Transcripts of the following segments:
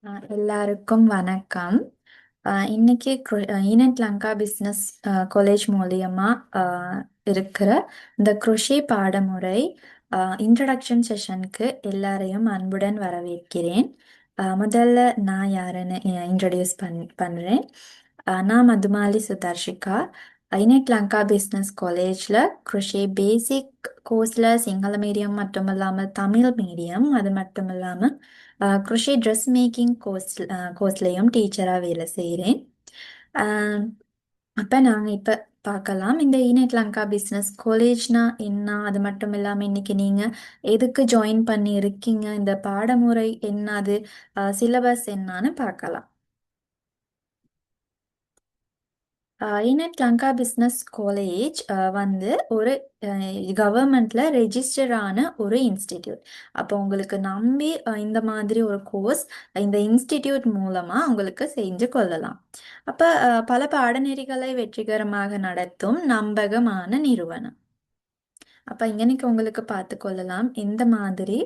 எல்லாருக்கும் வணக்கம். இன்னைக்கு ஈனட் லங்கா பிஸ்னஸ் காலேஜ் மூலியமா இருக்கிற இந்த குரோஷே பாடமுறை இன்ட்ரடக்ஷன் செஷனுக்கு எல்லாரையும் அன்புடன் வரவேற்கிறேன். முதல்ல நான் யாருன்னு இன்ட்ரடியூஸ் பண்றேன். நான் மதுமாலி சுதர்ஷிகா. ஈனட் லங்கா பிஸ்னஸ் காலேஜில் குரோஷே பேசிக் கோர்ஸில் சிங்கள மீடியம் மட்டும் இல்லாமல் தமிழ் மீடியம் அது மட்டும் இல்லாமல் குரோஷே ட்ரெஸ் மேக்கிங் கோர்ஸ்லையும் டீச்சராக வேலை செய்கிறேன். அப்போ நாங்கள் இப்போ பார்க்கலாம் இந்த ஈனட் லங்கா பிஸ்னஸ் காலேஜ்னா என்ன, அது மட்டும் இல்லாமல் இன்னைக்கு நீங்கள் எதுக்கு ஜாயின் பண்ணி இருக்கீங்க, இந்த பாடமுறை என்ன, அது சிலபஸ் என்னன்னு பார்க்கலாம். ஈனட் லங்கா பிஸ்னஸ் காலேஜ் வந்து ஒரு கவர்மெண்ட்ல ரெஜிஸ்டர் ஆன ஒரு இன்ஸ்டிடியூட். அப்போ உங்களுக்கு நம்பி இந்த மாதிரி ஒரு கோர்ஸ் இந்த இன்ஸ்டிடியூட் மூலமா உங்களுக்கு செஞ்சு கொள்ளலாம். அப்போ பல பாடநெறிகளை வெற்றிகரமாக நடத்தும் நம்பகமான நிறுவனம். அப்போ இன்னைக்கு உங்களுக்கு பார்த்து கொள்ளலாம் எந்த மாதிரி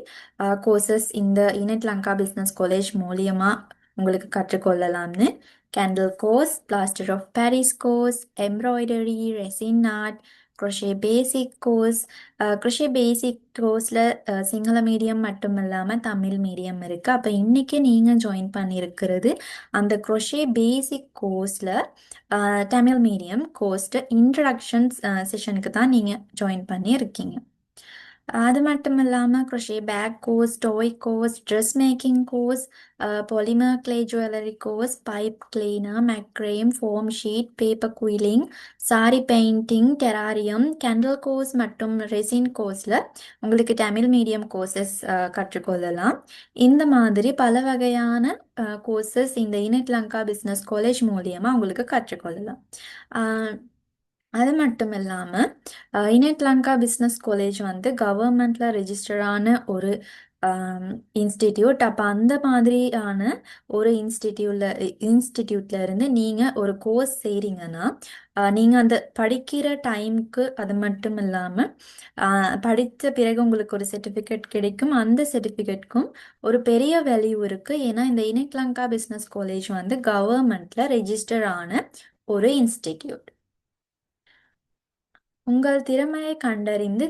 கோர்சஸ் இந்த ஈனட் லங்கா பிஸ்னஸ் காலேஜ் மூலியமா உங்களுக்கு கற்றுக்கொள்ளலாம்னு. Candle course, plaster of Paris course, embroidery, resin art, crochet basic course. crochet basic கோர்ஸில் சிங்கள மீடியம் மட்டும் இல்லாமல் தமிழ் மீடியம் இருக்குது. அப்போ இன்னைக்கு நீங்கள் ஜாயின் பண்ணியிருக்கிறது அந்த crochet பேசிக் கோர்ஸில் தமிழ் மீடியம் கோர்ஸ்ட்டு இன்ட்ரடக்ஷன்ஸ் செஷனுக்கு தான் நீங்கள் ஜாயின் பண்ணி இருக்கீங்க. அது மட்டும் இல்லாமல் crochet bag course, toy course, dress making course, polymer clay jewellery course, pipe cleaner, macrame, foam sheet, paper quilling, sari painting, terrarium, candle course மற்றும் ரெசின் கோர்ஸில் உங்களுக்கு தமிழ் மீடியம் கோர்சஸ் கற்றுக்கொள்ளலாம். இந்த மாதிரி பல வகையான கோர்சஸ் இந்த ஈனட் லங்கா பிஸ்னஸ் காலேஜ் மூலியமாக உங்களுக்கு கற்றுக்கொள்ளலாம். அது மட்டும் இல்லாமல் ஈனட் லங்கா பிஸ்னஸ் காலேஜ் வந்து கவர்மெண்ட்ல ரெஜிஸ்டரான ஒரு இன்ஸ்டிடியூட். அப்போ அந்த மாதிரியான ஒரு இன்ஸ்டிடியூட்ல இருந்து நீங்கள் ஒரு கோர்ஸ் செய்கிறீங்கன்னா நீங்கள் அந்த படிக்கிற டைமுக்கு அது மட்டும் இல்லாமல் படித்த பிறகு உங்களுக்கு ஒரு சர்டிஃபிகேட் கிடைக்கும். அந்த சர்டிஃபிகேட்க்கும் ஒரு பெரிய வேல்யூ இருக்குது. ஏன்னா இந்த ஈனட் லங்கா பிஸ்னஸ் காலேஜ் வந்து கவர்மெண்ட்ல ரெஜிஸ்டர் ஆன ஒரு இன்ஸ்டிடியூட். உங்கள் திறமையை கண்டறிந்து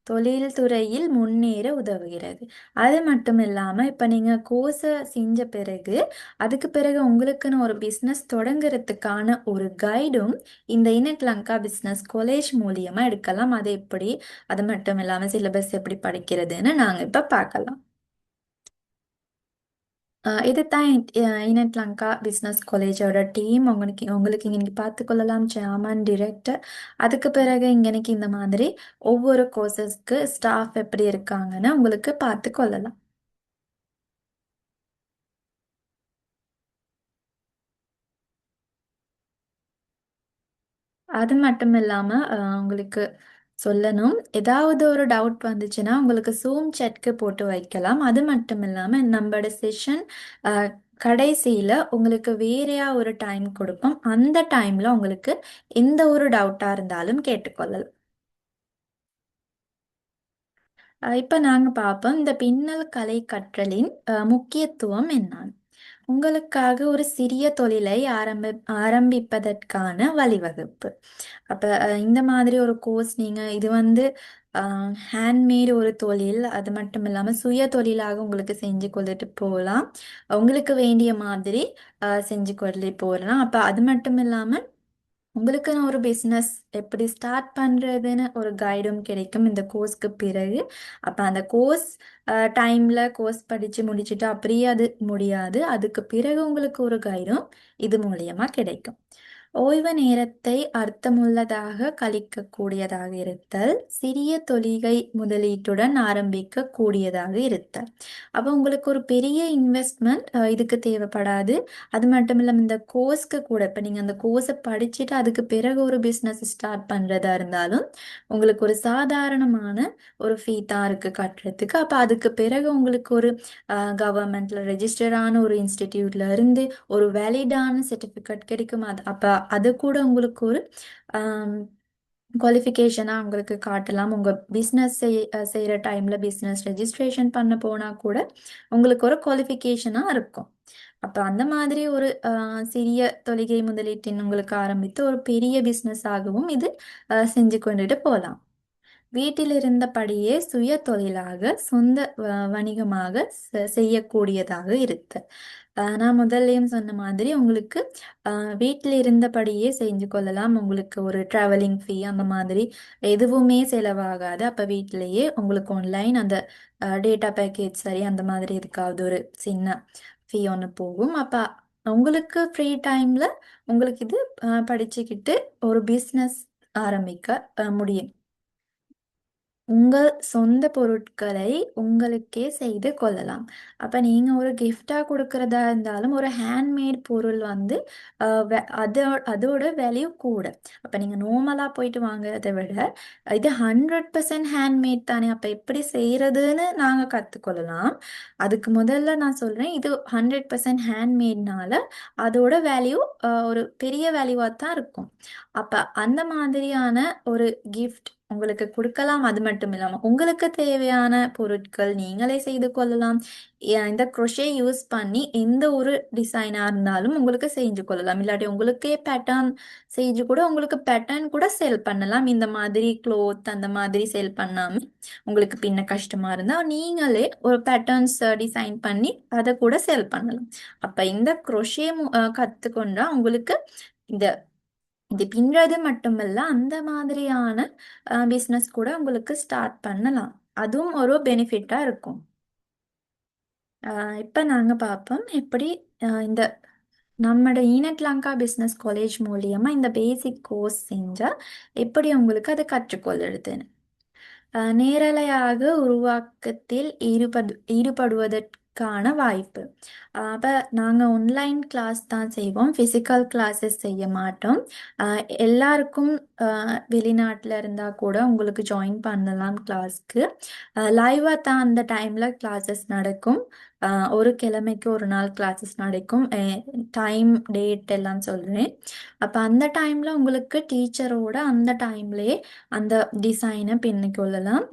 தொழில்துறையில் முன்னேற உதவுகிறது. அது மட்டும் இல்லாமல் இப்போ நீங்கள் கோர்ஸை செஞ்ச பிறகு அதுக்கு பிறகு உங்களுக்குன்னு ஒரு பிஸ்னஸ் தொடங்குறதுக்கான ஒரு கைடும் இந்த ஈனட் லங்கா பிஸ்னஸ் காலேஜ் மூலியமாக எடுக்கலாம். அது எப்படி, அது மட்டும் இல்லாமல் சிலபஸ் எப்படி படிக்கிறதுன்னு நாங்கள் இப்போ பார்க்கலாம். இதுதான் ஈனட் லங்கா பிஸ்னஸ் காலேஜோட டீம். உங்களுக்கு இங்கே பார்த்துக்கொள்ளலாம் சேர்மன், டிரெக்டர். அதுக்கு பிறகு இங்கனைக்கு இந்த மாதிரி ஒவ்வொரு கோர்சஸ்க்கு ஸ்டாஃப் எப்படி இருக்காங்கன்னு உங்களுக்கு பார்த்து கொள்ளலாம். அது மட்டும் இல்லாமல் உங்களுக்கு சொல்லணும், ஏதாவது ஒரு டவுட் வந்துச்சுன்னா உங்களுக்கு சூம் சேட்க்கு போட்டு வைக்கலாம். அது மட்டும் இல்லாமல் நம்மளோட செஷன் கடைசியில் உங்களுக்கு வேறையா ஒரு டைம் கொடுப்போம். அந்த டைமில் உங்களுக்கு எந்த ஒரு டவுட்டாக இருந்தாலும் கேட்டுக்கொள்ளலாம். இப்போ நாங்கள் பார்ப்போம் இந்த பின்னல் கலை கற்றலின் முக்கியத்துவம் என்னன்னு. உங்களுக்காக ஒரு சிறிய தொழிலை ஆரம்பிப்பதற்கான வழிவகுப்பு. அப்போ இந்த மாதிரி ஒரு கோர்ஸ் நீங்கள் இது வந்து ஹேண்ட்மேட் ஒரு தொழில், அது மட்டும் இல்லாமல் சுய தொழிலாக உங்களுக்கு செஞ்சு கொண்டுட்டு போகலாம். உங்களுக்கு வேண்டிய மாதிரி செஞ்சு கொண்டு போகலாம். அப்போ அது மட்டும் இல்லாமல் உங்களுக்குன்னு ஒரு பிஸ்னஸ் எப்படி ஸ்டார்ட் பண்ணுறதுன்னு ஒரு கைடும் கிடைக்கும் இந்த கோர்ஸ்க்கு பிறகு. அப்போ அந்த கோர்ஸ் டைமில் கோர்ஸ் படித்து முடிச்சுட்டு அப்படியே அது முடியாது. அதுக்கு பிறகு உங்களுக்கு ஒரு கைடும் இது மூலியமாக கிடைக்கும். ஓய்வு நேரத்தை அர்த்தமுள்ளதாக கழிக்கக்கூடியதாக இருத்தல், சிறிய தொழிலை முதலீட்டுடன் ஆரம்பிக்க கூடியதாக இருத்தல். அப்போ உங்களுக்கு ஒரு பெரிய இன்வெஸ்ட்மெண்ட் இதுக்கு தேவைப்படாது. அது மட்டும் இல்லாமல் இந்த கோர்ஸ்க்கு கூட இப்போ நீங்கள் அந்த கோர்ஸை படிச்சுட்டு அதுக்கு பிறகு ஒரு பிஸ்னஸ் ஸ்டார்ட் பண்ணுறதா இருந்தாலும் உங்களுக்கு ஒரு சாதாரணமான ஒரு ஃபீ தான் இருக்குது கட்டுறதுக்கு. அப்போ அதுக்கு பிறகு உங்களுக்கு ஒரு கவர்மெண்ட்ல ரெஜிஸ்டரான ஒரு இன்ஸ்டிடியூட்ல இருந்து ஒரு வேலிடான சர்டிஃபிகேட் கிடைக்கும். அது அப்போ அது கூட உங்களுக்கு ஒரு குவாலிஃபிகேஷனாக உங்களுக்கு காட்டலாம். உங்கள் பிஸ்னஸ் செய்கிற டைமில் பிஸ்னஸ் ரெஜிஸ்ட்ரேஷன் பண்ண போனால் கூட உங்களுக்கு ஒரு குவாலிஃபிகேஷனாக இருக்கும். அப்போ அந்த மாதிரி ஒரு சிறிய தொழிகை முதலீட்டின் உங்களுக்கு ஆரம்பித்து ஒரு பெரிய பிஸ்னஸ் ஆகவும் இது செஞ்சு கொண்டுட்டு போகலாம். வீட்டில் இருந்தபடியே சுய தொழிலாக சொந்த வணிகமாக செய்யக்கூடியதாக இருக்கு. நான் முதல்லையும் சொன்ன மாதிரி உங்களுக்கு வீட்டில் இருந்தபடியே செஞ்சு கொள்ளலாம். உங்களுக்கு ஒரு ட்ராவலிங் ஃபீ அந்த மாதிரி எதுவுமே செலவாகாது. அப்போ வீட்டிலேயே உங்களுக்கு ஆன்லைன் அந்த டேட்டா பேக்கேஜ் சரி அந்த மாதிரி இருக்காது, ஒரு சின்ன ஃபீ ஒன்று போகும். அப்போ உங்களுக்கு ஃப்ரீ டைமில் உங்களுக்கு இது படிச்சுக்கிட்டு ஒரு பிஸ்னஸ் ஆரம்பிக்க முடியும். உங்கள் சொந்த பொருட்களை உங்களுக்கே செய்து கொள்ளலாம். அப்போ நீங்கள் ஒரு கிஃப்டாக கொடுக்கறதா இருந்தாலும் ஒரு ஹேண்ட்மேட் பொருள் வந்து அதோட வேல்யூ கூட. அப்போ நீங்கள் நார்மலாக போயிட்டு வாங்குறதை விட இது 100% ஹேண்ட்மேட் தானே, அப்போ எப்படி செய்கிறதுன்னு நாங்கள் கற்றுக்கொள்ளலாம். அதுக்கு முதல்ல நான் சொல்கிறேன், இது 100% ஹேண்ட்மேட்னால அதோட வேல்யூ ஒரு பெரிய வேல்யூவாக தான் இருக்கும். அப்போ அந்த மாதிரியான ஒரு கிஃப்ட் உங்களுக்கு கொடுக்கலாம். அது மட்டும் இல்லாமல் உங்களுக்கு தேவையான பொருட்கள் நீங்களே செய்து கொள்ளலாம். இந்த crochet யூஸ் பண்ணி எந்த ஒரு டிசைனாக இருந்தாலும் உங்களுக்கு செஞ்சு கொள்ளலாம். இல்லாட்டி உங்களுக்கே பேட்டர்ன் செஞ்சு கூட உங்களுக்கு பேட்டர்ன் கூட செல் பண்ணலாம். இந்த மாதிரி க்ளோத் அந்த மாதிரி செல் பண்ணாமல் உங்களுக்கு பின்ன கஷ்டமாக இருந்தால் நீங்களே ஒரு பேட்டர்ன்ஸ் டிசைன் பண்ணி அதை கூட செல் பண்ணலாம். அப்போ இந்த crochet கற்றுக்கொண்டா உங்களுக்கு இந்த இது பின்றது மட்டுமல்ல, அந்த மாதிரியான பிஸ்னஸ் கூட உங்களுக்கு ஸ்டார்ட் பண்ணலாம். அதுவும் ஒரு பெனிஃபிட்டாக இருக்கும். இப்போ நாங்கள் பார்ப்போம் எப்படி இந்த நம்மளோட ஈனட் லங்கா பிஸ்னஸ் காலேஜ் மூலியமாக இந்த பேசிக் கோர்ஸ் செஞ்சால் எப்படி உங்களுக்கு அதை கற்றுக்கொள்ளுதுன்னு. நேரலையாக உருவாக்கத்தில் ஈடுபடுவதற்கான வாய்ப்பு. அப்போ நாங்கள் ஆன்லைன் கிளாஸ் தான் செய்வோம், ஃபிசிக்கல் கிளாஸஸ் செய்ய மாட்டோம். எல்லாருக்கும் வெளிநாட்டில் இருந்தால் கூட உங்களுக்கு ஜாயின் பண்ணலாம் கிளாஸ்க்கு. லைவாக தான் அந்த டைமில் கிளாஸஸ் நடக்கும். ஒரு கிழமைக்கு ஒரு நாள் கிளாஸஸ் நடக்கும். டைம் டேட் எல்லாம் சொல்கிறேன். அப்போ அந்த டைமில் உங்களுக்கு டீச்சரோட அந்த டைம்லேயே அந்த டிசைனை பின்னிக்கொள்ளலாம்.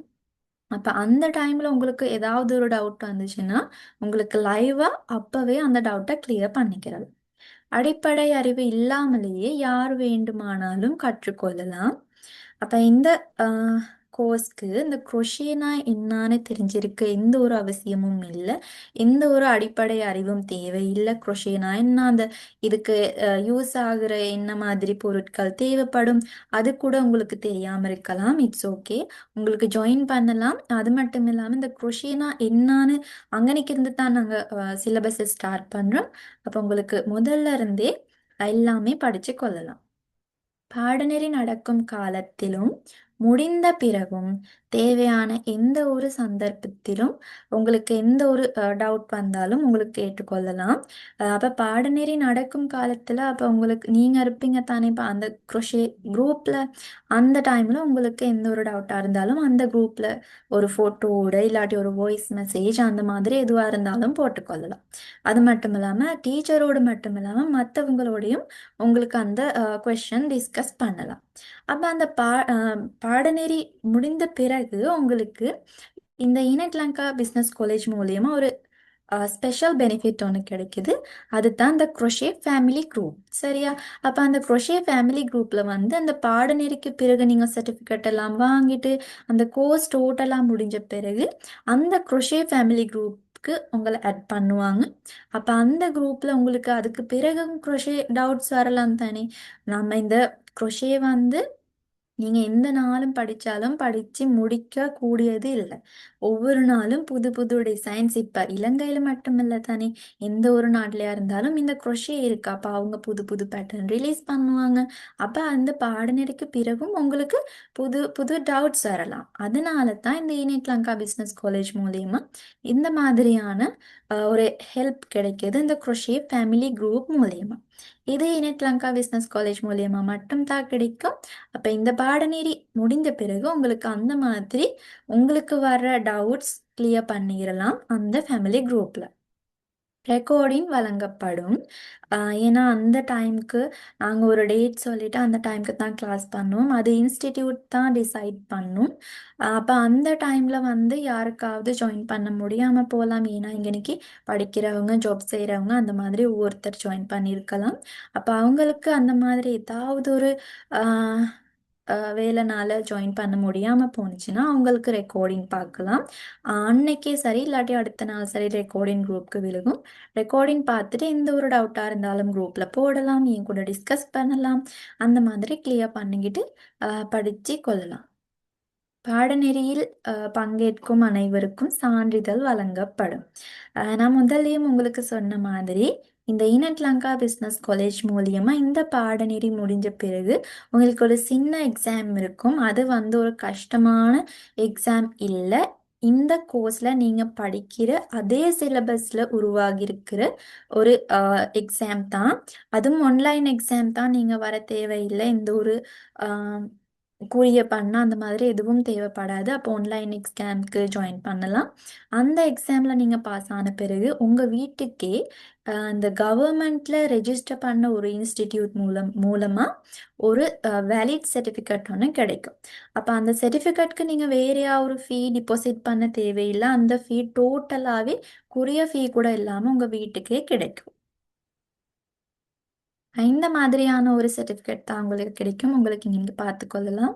அப்போ அந்த டைமில் உங்களுக்கு ஏதாவது ஒரு டவுட் வந்துச்சுன்னா உங்களுக்கு லைவாக அப்போவே அந்த டவுட்டை கிளியர் பண்ணிக்கிறது. அடிப்படை அறிவு இல்லாமலேயே யார் வேண்டுமானாலும் கற்றுக்கொள்ளலாம். அப்போ இந்த கோர்ஸ்க்கு இந்த crochetனா என்னான்னு தெரிஞ்சிருக்க எந்த ஒரு அவசியமும் இல்லை, எந்த ஒரு அடிப்படை அறிவும் தேவையில்லை. crochetனா என்ன, அந்த இதுக்கு யூஸ் ஆகுற என்ன மாதிரி பொருட்கள் தேவைப்படும் அது கூட உங்களுக்கு தெரியாமல் இருக்கலாம். இட்ஸ் ஓகே, உங்களுக்கு ஜாயின் பண்ணலாம். அது மட்டும் இல்லாமல் இந்த crochetனா என்னான்னு அங்கனைக்கு இருந்து தான் நாங்கள் சிலபஸை ஸ்டார்ட் பண்ணுறோம். அப்போ உங்களுக்கு முதல்ல இருந்தே எல்லாமே படித்து கொள்ளலாம். பாடநெறி நடக்கும் காலத்திலும் முடிந்த பிறகும் தேவையான எந்த ஒரு சந்தர்ப்பத்திலும் உங்களுக்கு எந்த ஒரு டவுட் வந்தாலும் உங்களுக்கு கேட்டுக்கொள்ளலாம். அப்போ பாடநெறி நடக்கும் காலத்தில் அப்போ உங்களுக்கு நீங்கள் இருப்பீங்க தானே இப்போ அந்த crochet குரூப்பில், அந்த டைமில் உங்களுக்கு எந்த ஒரு டவுட்டாக இருந்தாலும் அந்த குரூப்பில் ஒரு ஃபோட்டோவோட இல்லாட்டி ஒரு வாய்ஸ் மெசேஜ் அந்த மாதிரி எதுவாக இருந்தாலும் போட்டுக்கொள்ளலாம். அது மட்டும் இல்லாமல் டீச்சரோடு மட்டும் இல்லாமல் மற்றவங்களோடையும் உங்களுக்கு அந்த கொஷின் டிஸ்கஸ் பண்ணலாம். அப்போ அந்த பாடநெறி முடிந்த பிறகு உங்களுக்கு இந்த ஈனட் லங்கா பிஸ்னஸ் காலேஜ் மூலயமா ஒரு ஸ்பெஷல் பெனிஃபிட் ஒன்று கிடைக்குது. அதுதான் இந்த crochet ஃபேமிலி குரூப். சரியா? அப்போ அந்த crochet ஃபேமிலி குரூப்பில் வந்து அந்த பாடநெறிக்கு பிறகு நீங்கள் சர்டிஃபிகேட் எல்லாம் வாங்கிட்டு அந்த கோர்ஸ் டோட்டலாக முடிஞ்ச பிறகு அந்த crochet ஃபேமிலி குரூப்க்கு உங்களை ஆட் பண்ணுவாங்க. அப்போ அந்த குரூப்பில் உங்களுக்கு அதுக்கு பிறகும் crochet டவுட்ஸ் வரலாம் தானே. நம்ம இந்த crochet வந்து நீங்கள் எந்த நாளும் படித்தாலும் படித்து முடிக்கக்கூடியது இல்லை. ஒவ்வொரு நாளும் புது புது டிசைன்ஸ், இப்போ இலங்கையில் மட்டுமில்லை தானே, எந்த ஒரு நாட்டிலையா இருந்தாலும் இந்த crochet இருக்கு. அப்போ அவங்க புது புது பேட்டர்ன் ரிலீஸ் பண்ணுவாங்க. அப்போ அந்த பாடநெறிக்கு பிறகும் உங்களுக்கு புது புது டவுட்ஸ் வரலாம். அதனால தான் இந்த ஈனட் லங்கா பிஸ்னஸ் காலேஜ் மூலயமா இந்த மாதிரியான ஒரு ஹெல்ப் கிடைக்கிது இந்த crochet ஃபேமிலி குரூப் மூலயமா. இது ஈனட் லங்கா பிஸ்னஸ் காலேஜ் மூலயமா மட்டும்தான் கிடைக்கும். அப்போ இந்த பாடநெறி முடிந்த பிறகு உங்களுக்கு அந்த மாதிரி உங்களுக்கு வர்ற டவுட்ஸ் கிளியர் பண்ணிடலாம் அந்த ஃபேமிலி குரூப்பில். ரெக்கார்டிங் வழங்கப்படும். ஏன்னா அந்த டைம்க்கு நாங்கள் ஒரு டேட் சொல்லிட்டு அந்த டைம்க்கு தான் கிளாஸ் பண்ணுவோம். அது இன்ஸ்டிடியூட் தான் டிசைட் பண்ணும். அப்போ அந்த டைமில் வந்து யாருக்காவது ஜாயின் பண்ண முடியாமல் போகலாம். ஏன்னா இங்கனைக்கு படிக்கிறவங்க, ஜாப் செய்கிறவங்க அந்த மாதிரி ஒவ்வொருத்தர் ஜாயின் பண்ணியிருக்கலாம். அப்போ அவங்களுக்கு அந்த மாதிரி ஏதாவது ஒரு வேலைனால ஜாயின் பண்ண முடியாமல் போணுச்சுன்னா அவங்களுக்கு ரெக்கார்டிங் பார்க்கலாம். அன்னைக்கே சரி இல்லாட்டி அடுத்த நாள் சரி ரெக்கார்டிங் குரூப்க்கு விழுகும். ரெக்கார்டிங் பார்த்துட்டு எந்த ஒரு டவுட்டாக இருந்தாலும் குரூப்பில் போடலாம், என் கூட டிஸ்கஸ் பண்ணலாம். அந்த மாதிரி கிளியர் பண்ணிக்கிட்டு படித்து கொள்ளலாம். பாடநெறியில் பங்கேற்கும் அனைவருக்கும் சான்றிதழ் வழங்கப்படும். நான் முதல்லயும் உங்களுக்கு சொன்ன மாதிரி இந்த ஈனட் லங்கா பிஸ்னஸ் காலேஜ் மூலியமா இந்த பாடநெறி முடிஞ்ச பிறகு உங்களுக்கு ஒரு சின்ன எக்ஸாம் இருக்கும். அது வந்து ஒரு கஷ்டமான எக்ஸாம் இல்லை. இந்த கோர்ஸ்ல நீங்க படிக்கிற அதே சிலபஸ்ல உருவாகி இருக்கிற ஒரு எக்ஸாம் தான். அதுவும் ஆன்லைன் எக்ஸாம் தான். நீங்க வர தேவையில்லை. இந்த ஒரு கூறிய பண்ணால் அந்த மாதிரி எதுவும் தேவைப்படாது. அப்போ ஆன்லைன் எக்ஸாம்க்கு ஜாயின் பண்ணலாம். அந்த எக்ஸாமில் நீங்கள் பாஸ் ஆன பிறகு உங்கள் வீட்டுக்கே இந்த கவர்மெண்ட்டில் ரெஜிஸ்டர் பண்ண ஒரு இன்ஸ்டிடியூட் மூலமாக ஒரு வேலிட் சர்டிஃபிகேட் ஒன்று கிடைக்கும். அப்போ அந்த சர்டிஃபிகேட்க்கு நீங்கள் வேறையா ஒரு ஃபீ டிபாசிட் பண்ண தேவையில்லை. அந்த ஃபீ டோட்டலாகவே குறைய ஃபீ கூட இல்லாமல் உங்கள் வீட்டுக்கே கிடைக்கும். இந்த மாதிரியான ஒரு சர்டிஃபிகேட் தான் உங்களுக்கு கிடைக்கும். உங்களுக்கு நீங்கள் பார்த்துக்கொள்ளலாம்.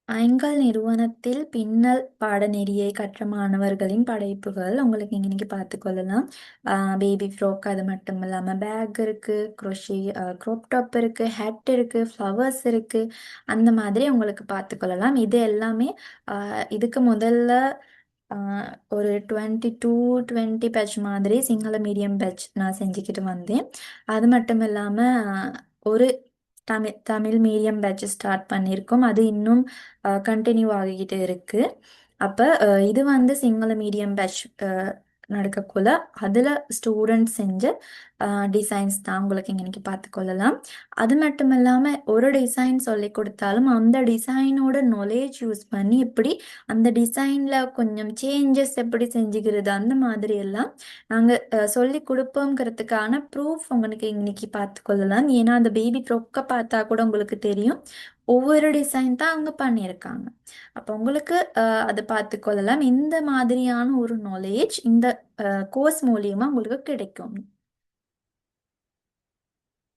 எங்கள் நிறுவனத்தில் பின்னல் பாடநெறியை கற்ற மாணவர்களின் படைப்புகள் உங்களுக்கு இன்னைக்கு பார்த்துக்கொள்ளலாம். பேபி ஃப்ராக், அது மட்டும் இல்லாமல் பேக் இருக்குது, குரோஷி க்ரோப் டாப் இருக்குது, ஹேட் இருக்குது, ஃப்ளவர்ஸ் இருக்குது. அந்த மாதிரி உங்களுக்கு பார்த்துக்கொள்ளலாம். இது எல்லாமே இதுக்கு முதல்ல ஒரு 22-20 பேட்ச் மாதிரி சிங்கள மீடியம் பேட்ச் நான் செஞ்சுக்கிட்டு வந்தேன். அது மட்டும் இல்லாமல் ஒரு தமிழ் மீடியம் பேட்ச் ஸ்டார்ட் பண்ணியிருக்கோம். அது இன்னும் கண்டினியூ ஆகிக்கிட்டு இருக்கு. அப்போ இது வந்து சிங்கள மீடியம் பேட்ச் நடக்கக்குள்ள அதில் ஸ்டூடெண்ட்ஸ் செஞ்ச டிசைன்ஸ் தான் உங்களுக்கு இன்னைக்கு பார்த்துக்கொள்ளலாம். அது மட்டும் இல்லாமல் ஒரு டிசைன் சொல்லி கொடுத்தாலும் அந்த டிசைனோட நாலேஜ் யூஸ் பண்ணி எப்படி அந்த டிசைனில் கொஞ்சம் சேஞ்சஸ் எப்படி செஞ்சுக்கிறது அந்த மாதிரி எல்லாம் நாங்கள் சொல்லி கொடுப்போங்கிறதுக்கான ப்ரூஃப் உங்களுக்கு இன்னைக்கு பார்த்துக்கொள்ளலாம். ஏன்னா அந்த பேபி ஃப்ராக்கை பார்த்தா கூட உங்களுக்கு தெரியும் ஒவ்வொரு டிசைன் தான் அவங்க பண்ணியிருக்காங்க. அப்போ உங்களுக்கு அதை பார்த்துக்கொள்ளலாம். இந்த மாதிரியான ஒரு நாலேஜ் இந்த கோர்ஸ் மூலியமா உங்களுக்கு கிடைக்கும்.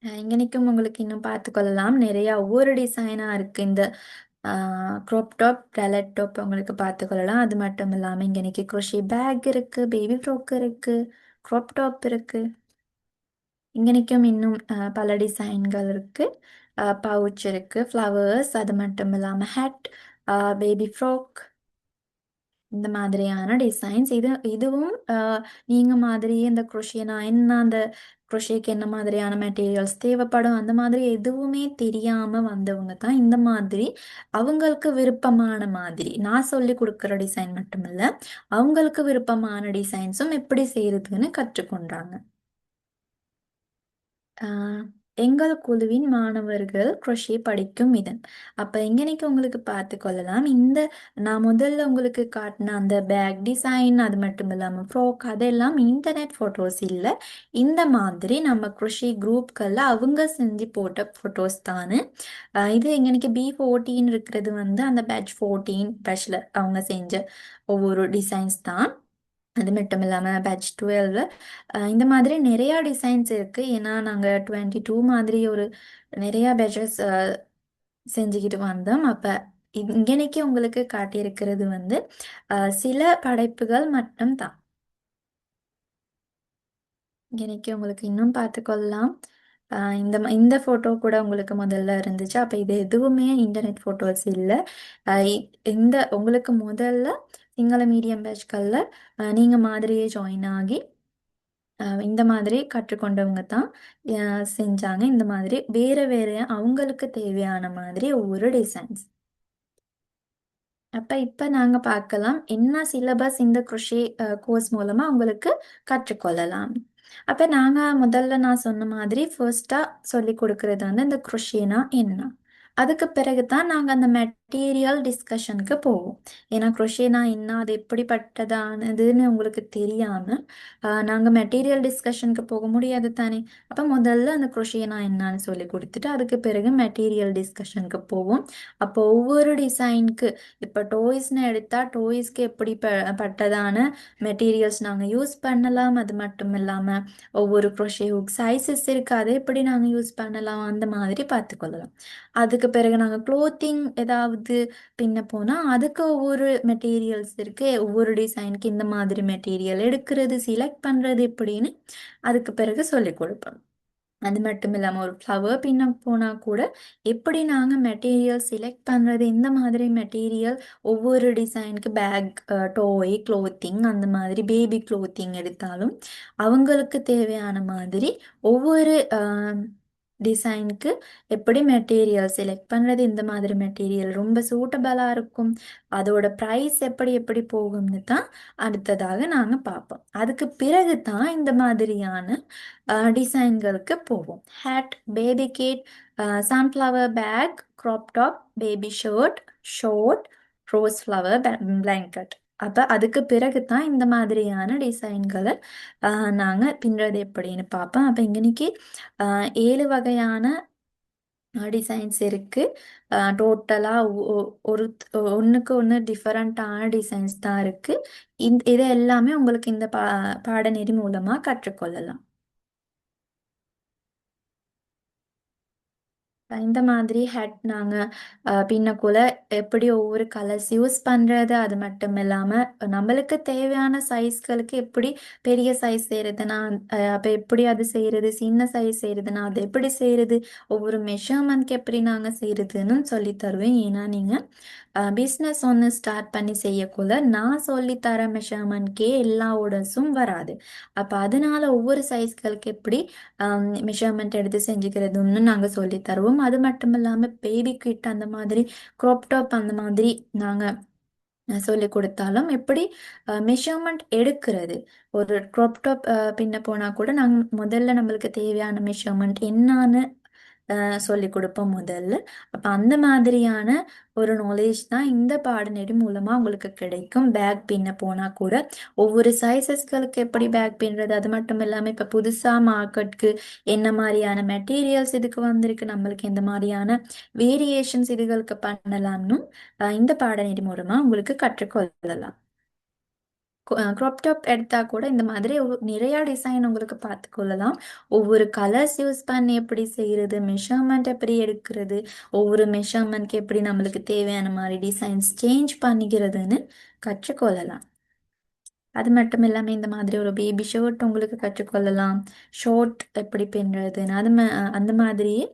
இங்கனைக்கும் உங்களுக்கு இன்னும் பார்த்துக்கொள்ளலாம். நிறைய ஒவ்வொரு டிசைனாக இருக்குது. இந்த க்ராப் டாப், டெலட் டாப் உங்களுக்கு பார்த்துக்கொள்ளலாம். அது மட்டும் இல்லாமல் இங்கனைக்கு குரோஷி பேக் இருக்குது, பேபி ஃப்ராக் இருக்குது, க்ராப் டாப் இருக்குது. இங்கனைக்கும் இன்னும் பல டிசைன்கள் இருக்குது. பவுச் இருக்குது, ஃப்ளவர்ஸ், அது மட்டும் இல்லாமல் ஹேட், பேபி ஃப்ராக், இந்த மாதிரியான டிசைன்ஸ். இதுவும் நீங்கள் மாதிரியே இந்த குரோஷியனா என்ன, அந்த குரோஷேக்கு என்ன மாதிரியான மெட்டீரியல்ஸ் தேவைப்படும் அந்த மாதிரி எதுவுமே தெரியாமல் வந்தவங்க தான் இந்த மாதிரி அவங்களுக்கு விருப்பமான மாதிரி நான் சொல்லி கொடுக்குற டிசைன் மட்டுமில்ல, அவங்களுக்கு விருப்பமான டிசைன்ஸும் எப்படி செய்யறதுன்னு கற்றுக்கொண்டாங்க. எங்கள் குழுவின் மாணவர்கள் குரோஷே படிக்கும் விதம். அப்போ எங்கனைக்கு உங்களுக்கு பார்த்து கொள்ளலாம். இந்த நான் முதல்ல உங்களுக்கு காட்டின அந்த பேக் டிசைன், அது மட்டும் இல்லாமல் ஃப்ராக், அதெல்லாம் இன்டர்நெட் ஃபோட்டோஸ் இல்லை. இந்த மாதிரி நம்ம குரோஷே குரூப்களில் அவங்க செஞ்சு போட்ட ஃபோட்டோஸ் தானே. இது எங்கனைக்கு B14 இருக்கிறது வந்து அந்த பேட்ச் 14 பேட்சில் அவங்க செஞ்ச ஒவ்வொரு டிசைன்ஸ் தான். அது மட்டும் இல்லாமல் பேட்ச் 12 இந்த மாதிரி நிறையா டிசைன்ஸ் இருக்குது. ஏன்னா நாங்கள் 22 மாதிரி ஒரு நிறையா பேட்சஸ் செஞ்சுக்கிட்டு வந்தோம். அப்போ இங்கனைக்கு உங்களுக்கு காட்டியிருக்கிறது வந்து சில படைப்புகள் மட்டும் தான். இங்கனைக்கு உங்களுக்கு இன்னும் பார்த்துக்கொள்ளலாம். இந்த ஃபோட்டோ கூட உங்களுக்கு முதல்ல இருந்துச்சு. அப்போ இது எதுவுமே இன்டர்நெட் ஃபோட்டோஸ் இல்லை. இந்த உங்களுக்கு முதல்ல சிங்கள மீடியம் பேட்ச்களில் நீங்கள் மாதிரியே ஜாயின் ஆகி இந்த மாதிரி கற்றுக்கொண்டவங்க தான் செஞ்சாங்க. இந்த மாதிரி வேறு வேறு அவங்களுக்கு தேவையான மாதிரி ஒவ்வொரு டிசைன்ஸ். அப்போ இப்போ நாங்கள் பார்க்கலாம் என்ன சிலபஸ் இந்த குரோஷே கோர்ஸ் மூலமாக உங்களுக்கு கற்றுக்கொள்ளலாம். அப்போ நாங்கள் முதல்ல நான் சொன்ன மாதிரி ஃபர்ஸ்ட்டாக சொல்லி கொடுக்கறது வந்து இந்த குரோஷேனா என்ன, அதுக்கு பிறகு தான் நாங்கள் அந்த மெட்டீரியல் டிஸ்கஷனுக்கு போவோம். ஏன்னா crochetனா என்ன, அது எப்படிப்பட்டதானதுன்னு உங்களுக்கு தெரியாமல் நாங்கள் மெட்டீரியல் டிஸ்கஷனுக்கு போக முடியாது தானே. அப்போ முதல்ல அந்த crochetனா என்னன்னு சொல்லி கொடுத்துட்டு அதுக்கு பிறகு மெட்டீரியல் டிஸ்கஷனுக்கு போவோம். அப்போ ஒவ்வொரு டிசைனுக்கு இப்போ டாய்ஸ்னு எடுத்தால் டாய்ஸ்க்கு எப்படி பட்டதான மெட்டீரியல்ஸ் நாங்கள் யூஸ் பண்ணலாம். அது மட்டும் இல்லாமல் ஒவ்வொரு crochet ஹுக் சைஸஸ் இருக்குது, அதை எப்படி நாங்கள் யூஸ் பண்ணலாம், அந்த மாதிரி பார்த்துக்கொள்ளலாம். அதுக்கு பிறகு நாங்கள் க்ளோத்திங் ஏதாவது பின்ன போனால் அதுக்கு ஒவ்வொரு மெட்டீரியல்ஸ் இருக்குது. ஒவ்வொரு டிசைனுக்கு இந்த மாதிரி மெட்டீரியல் எடுக்கிறது, செலக்ட் பண்ணுறது எப்படின்னு அதுக்கு பிறகு சொல்லிக் கொடுப்போம். அது மட்டும் இல்லாமல் ஒரு ஃப்ளவர் பின்ன போனால் கூட எப்படி நாங்கள் மெட்டீரியல் செலக்ட் பண்ணுறது, இந்த மாதிரி மெட்டீரியல் ஒவ்வொரு டிசைனுக்கு பேக், டாய், க்ளோத்திங், அந்த மாதிரி பேபி க்ளோத்திங் எடுத்தாலும் அவங்களுக்கு தேவையான மாதிரி ஒவ்வொரு டிசைனுக்கு எப்படி மெட்டீரியல் செலக்ட் பண்ணுறது, இந்த மாதிரி மெட்டீரியல் ரொம்ப சூட்டபுளாக இருக்கும், அதோட ப்ரைஸ் எப்படி எப்படி போகும்னு தான் அடுத்ததாக நாங்கள் பார்ப்போம். அதுக்கு பிறகு தான் இந்த மாதிரியான டிசைன்களுக்கு போவோம். Hat, baby kit, sunflower bag, crop top, baby shirt, short, rose flower blanket. அப்போ அதுக்கு பிறகு தான் இந்த மாதிரியான டிசைன்களை நாங்கள் பின்னுறது எப்படின்னு பார்ப்போம். அப்போ இன்னைக்கு 7 வகையான டிசைன்ஸ் இருக்குது. டோட்டலாக ஒரு ஒன்றுக்கு ஒன்று டிஃப்ரெண்ட்டான டிசைன்ஸ் தான் இருக்குது. இதை எல்லாமே உங்களுக்கு இந்த பாடநெறி மூலமாக கற்றுக்கொள்ளலாம். இந்த மாதிரி ஹேட் நாங்கள் பின்னக்குள்ள எப்படி ஒவ்வொரு கலர்ஸ் யூஸ் பண்ணுறது, அது மட்டும் இல்லாமல் நம்மளுக்கு தேவையான சைஸ்களுக்கு எப்படி பெரிய சைஸ் செய்கிறதுனா அப்போ எப்படி அது செய்கிறது, சின்ன சைஸ் செய்கிறதுனா அது எப்படி செய்கிறது, ஒவ்வொரு மெஷர்மெண்ட்க்கு எப்படி நாங்கள் செய்கிறதுன்னு சொல்லி தருவேன். ஏன்னா நீங்கள் பிஸ்னஸ் ஒன்று ஸ்டார்ட் பண்ணி செய்யக்குள்ள நான் சொல்லித்தர மெஷர்மெண்ட்கே எல்லா ஆர்டர்ஸும் வராது. அப்போ அதனால ஒவ்வொரு சைஸ்களுக்கு எப்படி மெஷர்மெண்ட் எடுத்து செஞ்சுக்கிறதுன்னு நாங்கள் சொல்லி தருவோம். அது மட்டும் இல்லாமல் பேபி கிட் அந்த மாதிரி, க்ராப் டாப் அந்த மாதிரி நாங்கள் சொல்லி கொடுத்தாலும் எப்படி மெஷர்மெண்ட் எடுக்கிறது, ஒரு க்ராப் டாப் பின்ன போனால் கூட நாங்கள் முதல்ல நம்மளுக்கு தேவையான மெஷர்மெண்ட் என்னன்னு சொல்லி கொடுப்போம் முதல்ல. அப்போ அந்த மாதிரியான ஒரு நாலேஜ் தான் இந்த பாடநெறி மூலமாக உங்களுக்கு கிடைக்கும். பேக் பின்ன போனால் கூட ஒவ்வொரு சைஸஸ்களுக்கு எப்படி பேக் பின்னுறது, அது மட்டும் இல்லாமல் இப்போ புதுசாக மார்க்கெட்டுக்கு என்ன மாதிரியான மெட்டீரியல்ஸ் இதுக்கு வந்திருக்கு, நம்மளுக்கு எந்த மாதிரியான வேரியேஷன்ஸ் இதுகளுக்கு பண்ணலாம்னு இந்த பாடநெறி மூலமாக உங்களுக்கு கற்றுக்கொள்ளலாம். க்ராப் டாப் எடுத்தால் கூட இந்த மாதிரி நிறையா டிசைன் உங்களுக்கு பார்த்துக்கொள்ளலாம். ஒவ்வொரு கலர்ஸ் யூஸ் பண்ணி எப்படி செய்கிறது, மெஷர்மெண்ட் எப்படி எடுக்கிறது, ஒவ்வொரு மெஷர்மெண்ட்க்கு எப்படி நம்மளுக்கு தேவையான மாதிரி டிசைன்ஸ் சேஞ்ச் பண்ணிக்கிறதுன்னு கற்றுக்கொள்ளலாம். அது மட்டும் இல்லாமல் இந்த மாதிரி ஒரு பேபி ஷர்ட் உங்களுக்கு கற்றுக்கொள்ளலாம். ஷார்ட் எப்படி பின்னுறதுன்னு அந்த மாதிரியே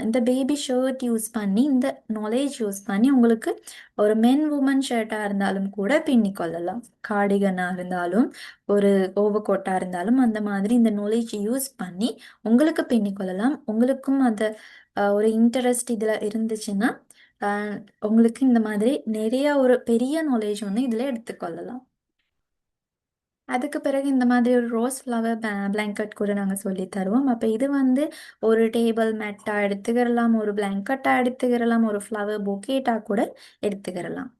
இந்த பேபி ஷர்ட் யூஸ் பண்ணி, இந்த நாலேஜ் யூஸ் பண்ணி உங்களுக்கு ஒரு மென் உமன் ஷர்ட்டாக இருந்தாலும் கூட பின்னிக்கொள்ளலாம். கார்டிகனாக இருந்தாலும் ஒரு ஓவர் கோட்டாக இருந்தாலும் அந்த மாதிரி இந்த நாலேஜ் யூஸ் பண்ணி உங்களுக்கு பின்னிக்கொள்ளலாம். உங்களுக்கும் அந்த ஒரு இன்ட்ரெஸ்ட் இதில் இருந்துச்சுன்னா உங்களுக்கு இந்த மாதிரி நிறைய ஒரு பெரிய நாலேஜ் ஒன்று இதில் எடுத்துக்கொள்ளலாம். அதுக்கு பிறகு இந்த மாதிரி ஒரு ரோஸ் ஃப்ளவர் பிளாங்கெட் கூட நாங்கள் சொல்லி தருவோம். அப்போ இது ஒரு டேபிள் மேட்டாக எடுத்துக்கிறலாம், ஒரு பிளாங்கெட்டாக எடுத்துக்கிறலாம், ஒரு ஃப்ளவர் பொக்கேட்டாக கூட எடுத்துக்கிறலாம்.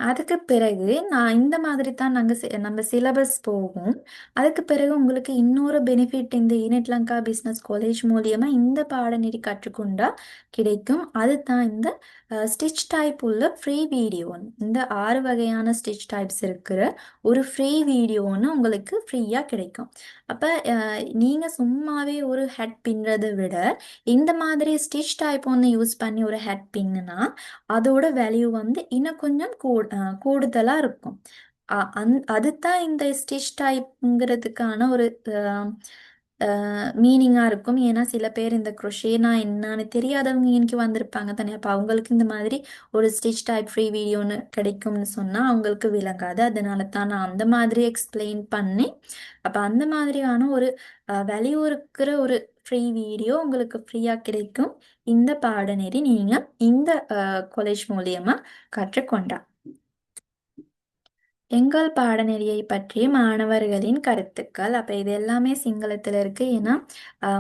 அதுக்கு பிறகு நான் இந்த மாதிரி தான் நம்ம சிலபஸ் போகும். அதுக்கு பிறகு உங்களுக்கு இன்னொரு பெனிஃபிட் இந்த ஈனட் லங்கா பிஸ்னஸ் காலேஜ் மூலியமாக இந்த பாடநெறி கற்றுக்கொண்டா கிடைக்கும். அதுதான் இந்த ஸ்டிச் டைப் உள்ள ஃப்ரீ வீடியோ. இந்த 6 வகையான ஸ்டிச் டைப்ஸ் இருக்கிற ஒரு ஃப்ரீ வீடியோன்னு உங்களுக்கு ஃப்ரீயாக கிடைக்கும். அப்போ நீங்கள் சும்மாவே ஒரு ஹெட் பின்னுறதை விட இந்த மாதிரி ஸ்டிச் டைப் ஒன்று யூஸ் பண்ணி ஒரு ஹெட் பின்னுனா அதோட வேல்யூ இன்னும் கொஞ்சம் கூடுதலாக இருக்கும். அதுதான் இந்த ஸ்டிச் டைப்ங்கிறதுக்கான ஒரு மீனிங்காக இருக்கும். ஏன்னா சில பேர் இந்த crochetனா என்னன்னு தெரியாதவங்க இன்னைக்கு வந்திருப்பாங்க தானே. அப்போ அவங்களுக்கு இந்த மாதிரி ஒரு ஸ்டிச் டைப் ஃப்ரீ வீடியோன்னு கிடைக்கும்னு சொன்னால் அவங்களுக்கு விளங்காது. அதனால தான் நான் அந்த மாதிரி எக்ஸ்பிளைன் பண்ணி, அப்போ அந்த மாதிரியான ஒரு வேல்யூ இருக்கிற ஒரு ஃப்ரீ வீடியோ உங்களுக்கு ஃப்ரீயாக கிடைக்கும். இந்த பாடநெறி நீங்கள் இந்த காலேஜ் மூலியமாக கற்றுக்கொண்டா. எங்கள் பாடநெறியை பற்றி மாணவர்களின் கருத்துக்கள். அப்போ இது எல்லாமே சிங்களத்தில் இருக்குது. ஏன்னா